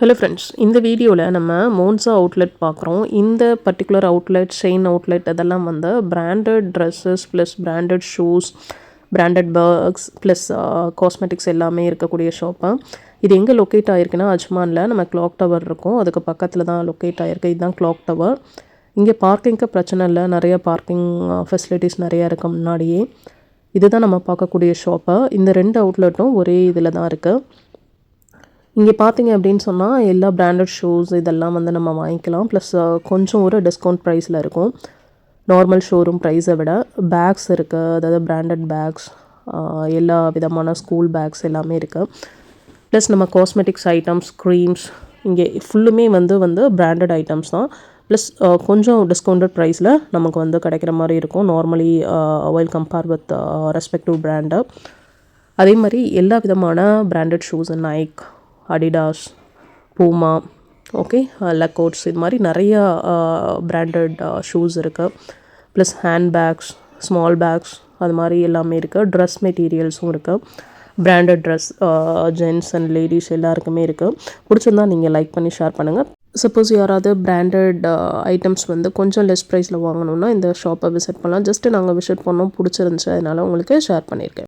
Hello friends, இந்த வீடியோவில் நம்ம மோன்ஸா அவுட்லெட் பார்க்குறோம். இந்த பர்டிகுலர் அவுட்லெட், செயின் அவுட்லெட் அதெல்லாம் வந்து branded dresses plus branded shoes, branded bags plus cosmetics எல்லாமே இருக்கக்கூடிய ஷாப்பு. இது எங்கே லொக்கேட் ஆகிருக்குன்னா அஜ்மானில் நம்ம கிளாக் டவர் இருக்கும், அதுக்கு பக்கத்தில் தான் லொக்கேட் ஆகிருக்கு. இதுதான் கிளாக் டவர். இங்கே பார்க்கிங்க்கு பிரச்சனை இல்லை, நிறைய பார்க்கிங் ஃபெசிலிட்டிஸ் நிறையா இருக்குது முன்னாடியே. இதுதான் நம்ம பார்க்கக்கூடிய ஷாப்பு. இந்த 2 அவுட்லெட்டும் ஒரே இதில் தான் இருக்குது. இங்கே பார்த்தீங்க அப்படின்னு சொன்னால் எல்லா பிராண்டட் ஷூஸ் இதெல்லாம் வந்து நம்ம வாங்கிக்கலாம். ப்ளஸ் கொஞ்சம் ஒரு டிஸ்கவுண்ட் ப்ரைஸில் இருக்கும் நார்மல் ஷோரூம் ப்ரைஸை விட. பேக்ஸ் இருக்குது, அதாவது பிராண்டட் பேக்ஸ், எல்லா விதமான ஸ்கூல் பேக்ஸ் எல்லாமே இருக்குது. ப்ளஸ் நம்ம காஸ்மெட்டிக்ஸ் ஐட்டம்ஸ், க்ரீம்ஸ் இங்கே ஃபுல்லுமே வந்து பிராண்டட் ஐட்டம்ஸ் தான். ப்ளஸ் கொஞ்சம் டிஸ்கவுண்டட் ப்ரைஸில் நமக்கு வந்து கிடைக்கிற மாதிரி இருக்கும் normally while compare with respective brand. அதே மாதிரி எல்லா விதமான branded shoes, Nike, Adidas, Puma, okay, Lacoste, இது மாதிரி நிறையா பிராண்டட் ஷூஸ் இருக்குது. Plus handbags, small bags, அது மாதிரி எல்லாமே இருக்குது. ட்ரெஸ் மெட்டீரியல்ஸும் இருக்குது. Branded dress gents and ladies எல்லாருக்குமே இருக்குது. பிடிச்சிருந்தா நீங்கள் லைக் பண்ணி ஷேர் பண்ணுங்கள். சப்போஸ் யாராவது பிராண்டட் ஐட்டம்ஸ் வந்து கொஞ்சம் லெஸ் ப்ரைஸில் வாங்கணுன்னா இந்த ஷாப்பை விசிட் பண்ணலாம். ஜஸ்ட்டு நாங்கள் விசிட் பண்ணோம், பிடிச்சிருந்துச்சு, அதனால் உங்களுக்கு ஷேர் பண்ணியிருக்கேன்.